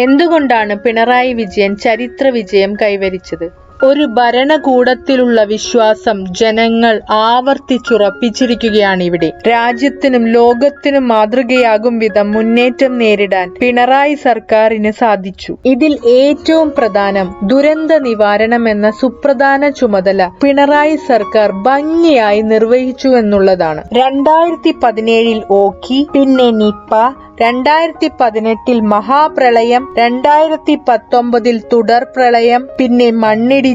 എന്തുകൊണ്ടാണ് പിണറായി വിജയൻ ചരിത്ര വിജയം കൈവരിച്ചത്? ഒരു ഭരണകൂടത്തിലുള്ള വിശ്വാസം ജനങ്ങൾ ആവർത്തിച്ചുറപ്പിച്ചിരിക്കുകയാണിവിടെ. രാജ്യത്തിനും ലോകത്തിനും മാതൃകയാകും വിധം മുന്നേറ്റം നേരിടാൻ പിണറായി സർക്കാരിന് സാധിച്ചു. ഇതിൽ ഏറ്റവും പ്രധാനം ദുരന്ത നിവാരണം എന്ന സുപ്രധാന ചുമതല പിണറായി സർക്കാർ ഭംഗിയായി നിർവഹിച്ചു എന്നുള്ളതാണ്. 2017 ഓഖി, പിന്നെ നിപ്പ, 2018 മഹാപ്രളയം, 2019 തുടർ പ്രളയം, പിന്നെ മണ്ണിടിച്ചിൽ,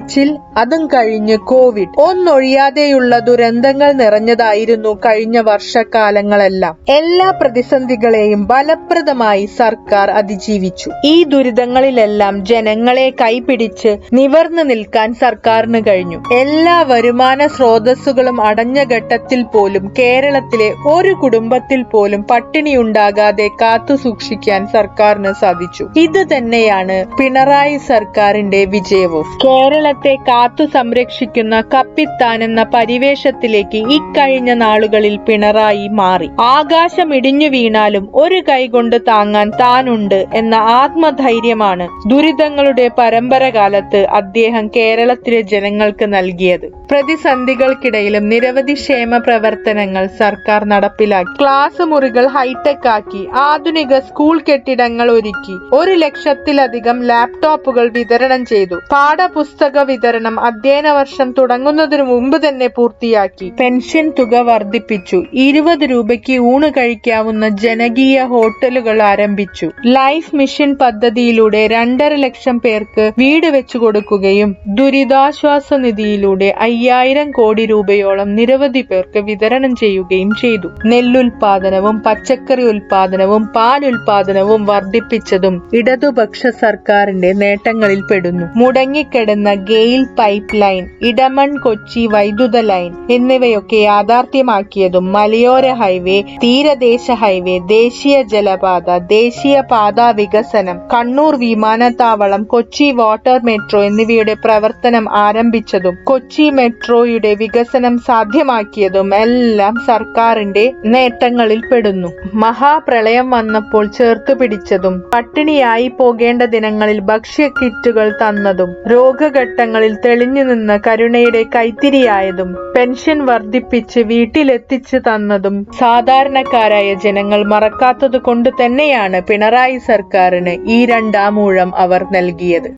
അതും കഴിഞ്ഞ് കോവിഡ്. ഒന്നൊഴിയാതെയുള്ള ദുരന്തങ്ങൾ നിറഞ്ഞതായിരുന്നു കഴിഞ്ഞ വർഷക്കാലങ്ങളെല്ലാം. എല്ലാ പ്രതിസന്ധികളെയും ഫലപ്രദമായി സർക്കാർ അതിജീവിച്ചു. ഈ ദുരിതങ്ങളിലെല്ലാം ജനങ്ങളെ കൈപിടിച്ച് നിവർന്നു നിൽക്കാൻ സർക്കാരിന് കഴിഞ്ഞു. എല്ലാ വരുമാന സ്രോതസ്സുകളും അടഞ്ഞ ഘട്ടത്തിൽ പോലും കേരളത്തിലെ ഒരു കുടുംബത്തിൽ പോലും പട്ടിണിയുണ്ടാകാതെ കാത്തു സൂക്ഷിക്കാൻ സർക്കാരിന് സാധിച്ചു. ഇത് തന്നെയാണ് പിണറായി സർക്കാരിന്റെ വിജയവും. കേരളത്തെ കാത്തു സംരക്ഷിക്കുന്ന കപ്പിത്താൻ എന്ന പരിവേഷത്തിലേക്ക് ഇക്കഴിഞ്ഞ നാളുകളിൽ പിണറായി മാറി. ആകാശം ഇടിഞ്ഞു വീണാലും ഒരു കൈകൊണ്ട് താങ്ങാൻ താനുണ്ട് എന്ന ആത്മധൈര്യമാണ് ദുരിതങ്ങളുടെ പരമ്പര കാലത്ത് അദ്ദേഹം കേരളത്തിലെ ജനങ്ങൾക്ക് നൽകിയത്. പ്രതിസന്ധികൾക്കിടയിലും നിരവധി ക്ഷേമ പ്രവർത്തനങ്ങൾ സർക്കാർ നടപ്പിലാക്കി. ക്ലാസ് മുറികൾ ഹൈടെക് ആക്കി, ആധുനിക സ്കൂൾ കെട്ടിടങ്ങൾ ഒരുക്കി, 1 ലക്ഷത്തിലധികം ലാപ്ടോപ്പുകൾ വിതരണം ചെയ്തു. പാഠപുസ്തക വിതരണം അധ്യയന വർഷം തുടങ്ങുന്നതിനു മുമ്പ് തന്നെ പൂർത്തിയാക്കി. പെൻഷൻ തുക വർദ്ധിപ്പിച്ചു. 20 രൂപയ്ക്ക് ഊണ് കഴിക്കാവുന്ന ജനകീയ ഹോട്ടലുകൾ ആരംഭിച്ചു. ലൈഫ് മിഷൻ പദ്ധതിയിലൂടെ 2.5 ലക്ഷം പേർക്ക് വീട് വെച്ചു കൊടുക്കുകയും ദുരിതാശ്വാസ നിധിയിലൂടെ 5000 കോടി രൂപയോളം നിരവധി പേർക്ക് വിതരണം ചെയ്യുകയും ചെയ്തു. നെല്ലുൽപാദനവും പച്ചക്കറി ഉൽപാദനവും പാലുൽപാദനവും വർദ്ധിപ്പിച്ചതും ഇടതുപക്ഷ സർക്കാരിന്റെ നേട്ടങ്ങളിൽ പെടുന്നു. മുടങ്ങിക്കിടന്ന ഗെയിൽ പൈപ്പ് ലൈൻ, ഇടമൺ കൊച്ചി വൈദ്യുത ലൈൻ എന്നിവയൊക്കെ യാഥാർത്ഥ്യമാക്കിയതും മലയോര ഹൈവേ, തീരദേശ ഹൈവേ, ദേശീയ ജലപാത, ദേശീയ പാതാ വികസനം, കണ്ണൂർ വിമാനത്താവളം, കൊച്ചി വാട്ടർ മെട്രോ എന്നിവയുടെ പ്രവർത്തനം ആരംഭിച്ചതും കൊച്ചി മെട്രോയുടെ വികസനം സാധ്യമാക്കിയതും എല്ലാം സർക്കാരിന്റെ നേട്ടങ്ങളിൽ പെടുന്നു. മഹാപ്രളയം വന്നപ്പോൾ ചേർത്തു പിടിച്ചതും, പട്ടിണിയായി പോകേണ്ട ദിനങ്ങളിൽ ഭക്ഷ്യ കിറ്റുകൾ തന്നതും, രോഗഘട്ടങ്ങളിൽ തെളിഞ്ഞു നിന്ന കരുണയുടെ കൈത്തിരിയായതും, പെൻഷൻ വർദ്ധിപ്പിച്ച് വീട്ടിലെത്തിച്ചു തന്നതും സാധാരണക്കാരായ ജനങ്ങൾ മറക്കാത്തത് കൊണ്ട് തന്നെയാണ് പിണറായി സർക്കാരിന് ഈ 2ാം ഊഴം അവർ നൽകിയത്.